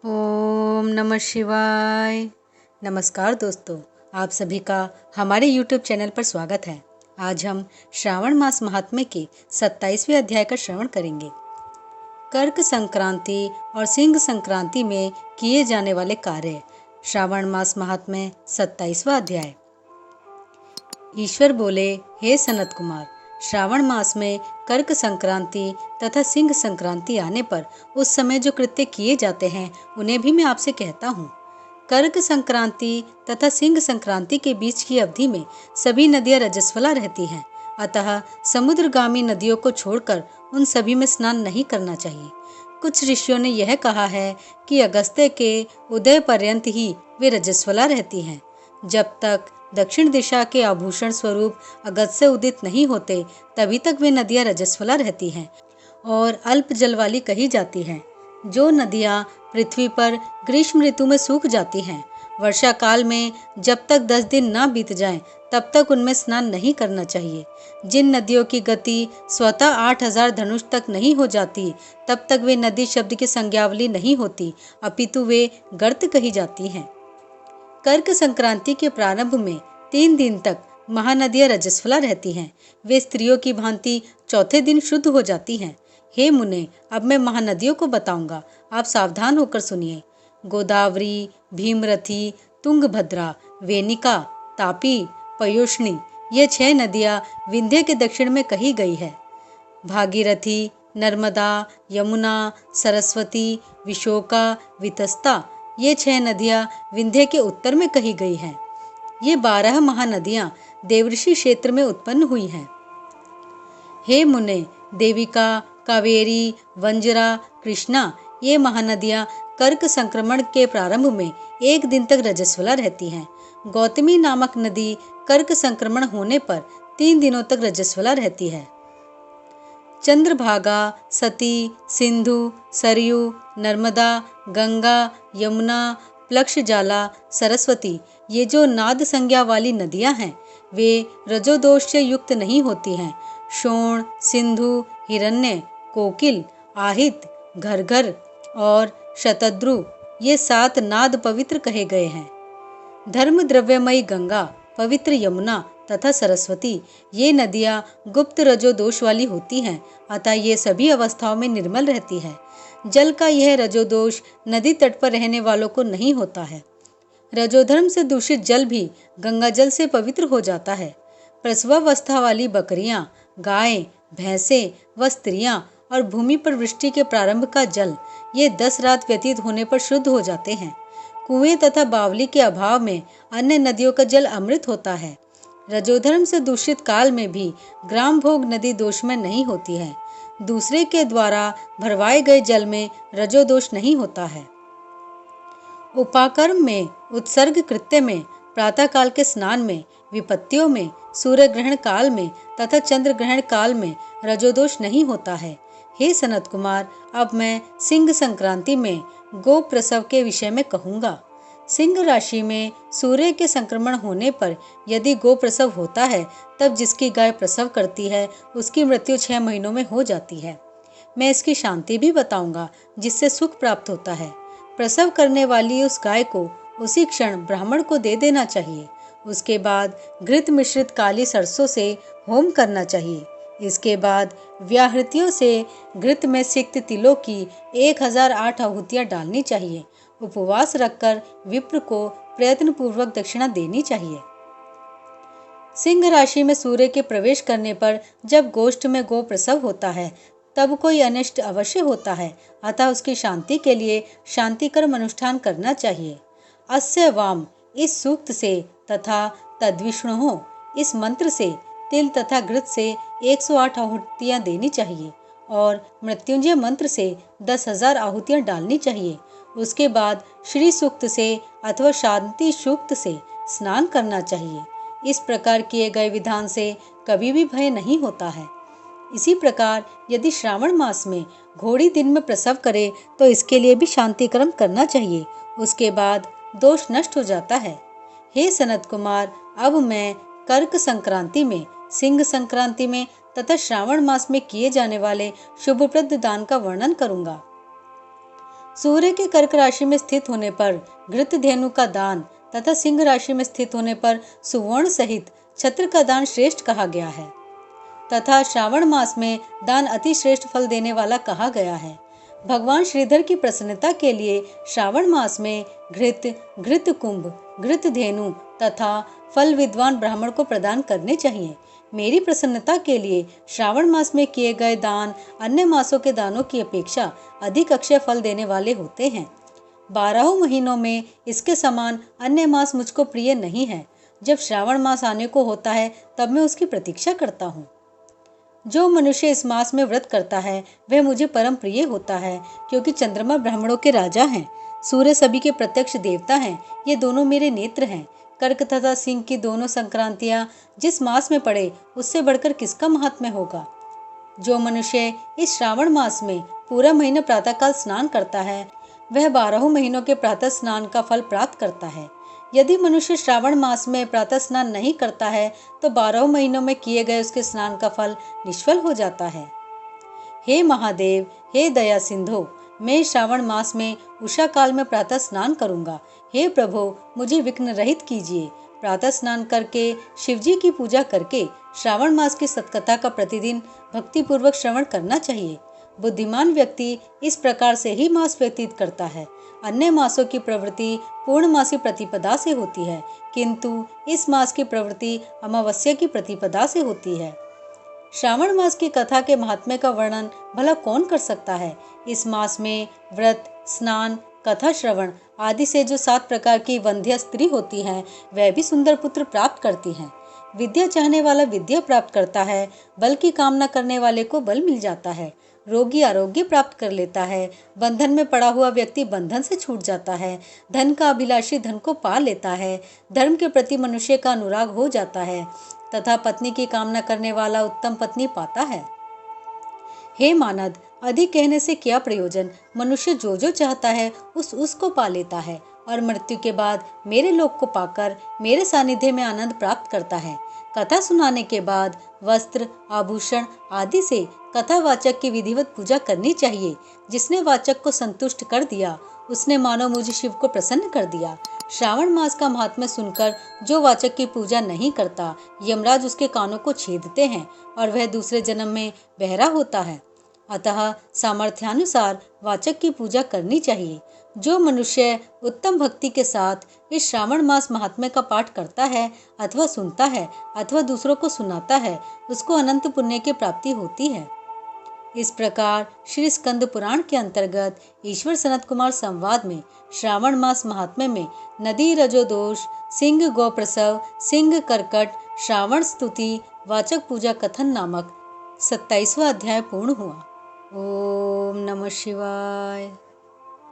ओम नमः शिवाय। नमस्कार दोस्तों, आप सभी का हमारे YouTube चैनल पर स्वागत है। आज हम श्रावण मास महात्म्य के 27वें अध्याय का श्रवण करेंगे। कर्क संक्रांति और सिंह संक्रांति में किए जाने वाले कार्य। श्रावण मास महात्म्य 27वां अध्याय। ईश्वर बोले, हे सनत कुमार, श्रावण मास में कर्क संक्रांति तथा सिंह संक्रांति आने पर उस समय जो कृत्य किए जाते हैं उन्हें भी मैं आपसे कहता हूँ। कर्क संक्रांति तथा सिंह संक्रांति के बीच की अवधि में सभी नदियां रजस्वला रहती हैं, अतः समुद्रगामी नदियों को छोड़कर उन सभी में स्नान नहीं करना चाहिए। कुछ ऋषियों ने यह कहा है कि अगस्त्य के उदय पर्यंत ही वे रजस्वला रहती हैं। जब तक दक्षिण दिशा के आभूषण स्वरूप अगस्त्य उदित नहीं होते तभी तक वे नदियां रजस्वला रहती हैं और अल्प जल वाली कही जाती हैं। जो नदियां पृथ्वी पर ग्रीष्म ऋतु में सूख जाती हैं, वर्षा काल में जब तक 10 दिन न बीत जाएं, तब तक उनमें स्नान नहीं करना चाहिए। जिन नदियों की गति स्वतः 8000 धनुष तक नहीं हो जाती, तब तक वे नदी शब्द की संज्ञावली नहीं होती, अपितु वे गर्त कही जाती हैं। कर्क संक्रांति के प्रारंभ में 3 दिन तक महानदियां रजस्वला रहती हैं। वे स्त्रियों की भांति चौथे दिन शुद्ध हो जाती हैं। हे मुने, अब मैं महानदियों को बताऊंगा, आप सावधान होकर सुनिए। गोदावरी, भीमरथी, तुंगभद्रा, वेनिका, तापी, पयोष्णी, ये 6 नदियां विंध्य के दक्षिण में कही गई है। भागीरथी, नर्मदा, यमुना, सरस्वती, विशोका, वितस्ता, ये 6 नदियां विंध्य के उत्तर में कही गई हैं। ये 12 महानदियां देवऋषि क्षेत्र में उत्पन्न हुई हैं। हे मुने, देविका, कावेरी, वंजरा, कृष्णा, ये महानदियां कर्क संक्रमण के प्रारंभ में 1 दिन तक रजस्वला रहती हैं। गौतमी नामक नदी कर्क संक्रमण होने पर 3 दिनों तक रजस्वला रहती है। चंद्रभागा, सती, सिंधु, सरयू, नर्मदा, गंगा, यमुना, प्लक्षजाला, सरस्वती, ये जो नाद संज्ञा वाली नदियां हैं, वे रजोदोष से युक्त नहीं होती हैं। शोण, सिंधु, हिरण्य, कोकिल, आहित, घरघर और शतद्रु, ये 7 नाद पवित्र कहे गए हैं। धर्म द्रव्यमयी गंगा, पवित्र यमुना तथा सरस्वती, ये नदियां गुप्त रजोदोष वाली होती हैं, अतः ये सभी अवस्थाओं में निर्मल रहती है। जल का यह रजोदोष नदी तट पर रहने वालों को नहीं होता है। रजोधर्म से दूषित जल भी गंगा जल से पवित्र हो जाता है। प्रसवावस्था वाली बकरियां, गायें, भैंसें व स्त्रियां और भूमि पर वृष्टि के प्रारंभ का जल, ये 10 रात व्यतीत होने पर शुद्ध हो जाते हैं। कुएं तथा बावली के अभाव में अन्य नदियों का जल अमृत होता है। रजोधर्म से दूषित काल में भी ग्राम भोग नदी दोष में नहीं होती है। दूसरे के द्वारा भरवाए गए जल में रजोदोष नहीं होता है। उपाकर्म में, उत्सर्ग कृत्य में, प्रातः काल के स्नान में, विपत्तियों में, सूर्य ग्रहण काल में तथा चंद्र ग्रहण काल में रजोदोष नहीं होता है। हे सनत कुमार, अब मैं सिंह संक्रांति में गो प्रसव के विषय में कहूँगा। सिंह राशि में सूर्य के संक्रमण होने पर यदि गो प्रसव होता है, तब जिसकी गाय प्रसव करती है उसकी मृत्यु 6 महीनों में हो जाती है। मैं इसकी शांति भी बताऊंगा, जिससे सुख प्राप्त होता है। प्रसव करने वाली उस गाय को उसी क्षण ब्राह्मण को दे देना चाहिए। उसके बाद घृत मिश्रित काली सरसों से होम करना चाहिए। इसके बाद व्याहृतियों से घृत में सिक्त तिलों की 1008 आहुतियां डालनी चाहिए। उपवास रखकर विप्र को प्रयत्न पूर्वक दक्षिणा देनी चाहिए। सिंह राशि में सूर्य के प्रवेश करने पर जब गोष्ठ में गो प्रसव होता है, तब कोई अनिष्ट अवश्य होता है, अतः उसकी शांति के लिए शांति कर्म अनुष्ठान करना चाहिए। अस्य वाम, इस सूक्त से तथा तद्विष्णु, इस मंत्र से तिल तथा घृत से 108 आहुतियां देनी चाहिए और मृत्युंजय मंत्र से 10,000 आहुतियां डालनी चाहिए। उसके बाद श्री सूक्त से अथवा शांति सूक्त से स्नान करना चाहिए। इस प्रकार किए गए विधान से कभी भी भय नहीं होता है। इसी प्रकार यदि श्रावण मास में घोड़ी दिन में प्रसव करे तो इसके लिए भी शांति कर्म करना चाहिए। उसके बाद दोष नष्ट हो जाता है। हे सनत कुमार, अब मैं कर्क संक्रांति में, सिंह संक्रांति में तथा श्रावण मास में किए जाने वाले शुभप्रद दान का वर्णन करूंगा। सूर्य के कर्क राशि में स्थित होने पर घृतधेनु का दान तथा सिंह राशि में स्थित होने पर सुवर्ण सहित छत्र का दान श्रेष्ठ कहा गया है तथा श्रावण मास में दान अति श्रेष्ठ फल देने वाला कहा गया है। भगवान श्रीधर की प्रसन्नता के लिए श्रावण मास में घृत कुंभ, घृत धेनु तथा फल विद्वान ब्राह्मण को प्रदान करने चाहिए। मेरी प्रसन्नता के लिए श्रावण मास में किए गए दान अन्य मासों के दानों की अपेक्षा अधिक अक्षय फल देने वाले होते हैं। 12 महीनों में इसके समान अन्य मास मुझको प्रिय नहीं है। जब श्रावण मास आने को होता है तब मैं उसकी प्रतीक्षा करता हूँ। जो मनुष्य इस मास में व्रत करता है वह मुझे परम प्रिय होता है, क्योंकि चंद्रमा ब्राह्मणों के राजा हैं, सूर्य सभी के प्रत्यक्ष देवता हैं। ये दोनों मेरे नेत्र हैं। कर्क तथा सिंह की दोनों संक्रांतियां जिस मास में पड़े उससे बढ़कर किसका महात्म्य होगा। जो मनुष्य इस श्रावण मास में पूरा महीना प्रातःकाल स्नान करता है वह 12 महीनों के प्रातः स्नान का फल प्राप्त करता है। यदि मनुष्य श्रावण मास में प्रातः स्नान नहीं करता है तो 12 महीनों में किए गए उसके स्नान का फल निष्फल हो जाता है। हे महादेव, हे दया सिंधु, मैं श्रावण मास में उषा काल में प्रातः स्नान करूंगा। हे प्रभु, मुझे विघ्न रहित कीजिए। प्रातः स्नान करके शिवजी की पूजा करके श्रावण मास की सत्कथा का प्रतिदिन भक्तिपूर्वक श्रवण करना चाहिए। बुद्धिमान व्यक्ति इस प्रकार से ही मास व्यतीत करता है। अन्य मासों की प्रवृत्ति पूर्णमासी प्रतिपदा से होती है, किंतु इस मास की प्रवृत्ति अमावस्या की प्रतिपदा से होती है। श्रावण मास की कथा के महात्म्य का वर्णन भला कौन कर सकता है। इस मास में व्रत, स्नान, कथा श्रवण आदि से जो 7 प्रकार की वंध्य स्त्री होती हैं वह भी सुंदर पुत्र प्राप्त करती हैं। विद्या चाहने वाला विद्या प्राप्त करता है, बल की कामना करने वाले को बल मिल जाता है, रोगी आरोग्य प्राप्त कर लेता है, बंधन में पड़ा हुआ व्यक्ति बंधन से छूट जाता है, धन का अभिलाषी धन को पा लेता है, धर्म के प्रति मनुष्य का अनुराग हो जाता है तथा पत्नी की कामना करने वाला उत्तम पत्नी पाता है। हे मानद, अधिक कहने से क्या प्रयोजन। मनुष्य जो जो चाहता है उसको पा लेता है और मृत्यु के बाद मेरे लोक को पाकर मेरे सानिध्य में आनंद प्राप्त करता है। कथा सुनाने के बाद वस्त्र, आभूषण आदि से कथावाचक की विधिवत पूजा करनी चाहिए। जिसने वाचक को संतुष्ट कर दिया उसने मानो मुझे शिव को प्रसन्न कर दिया। श्रावण मास का महात्म्य सुनकर जो वाचक की पूजा नहीं करता, यमराज उसके कानों को छेदते हैं और वह दूसरे जन्म में बहरा होता है। अतः सामर्थ्यानुसार वाचक की पूजा करनी चाहिए। जो मनुष्य उत्तम भक्ति के साथ इस श्रावण मास महात्म्य का पाठ करता है अथवा सुनता है अथवा दूसरों को सुनाता है उसको अनंत पुण्य की प्राप्ति होती है। इस प्रकार श्री स्कंद पुराण के अंतर्गत ईश्वर सनत कुमार संवाद में श्रावण मास महात्म्य में नदी रजोदोष, सिंह गौ प्रसव, सिंह कर्कट, श्रावण स्तुति, वाचक पूजा कथन नामक 27वां अध्याय पूर्ण हुआ। ओम नमः शिवाय।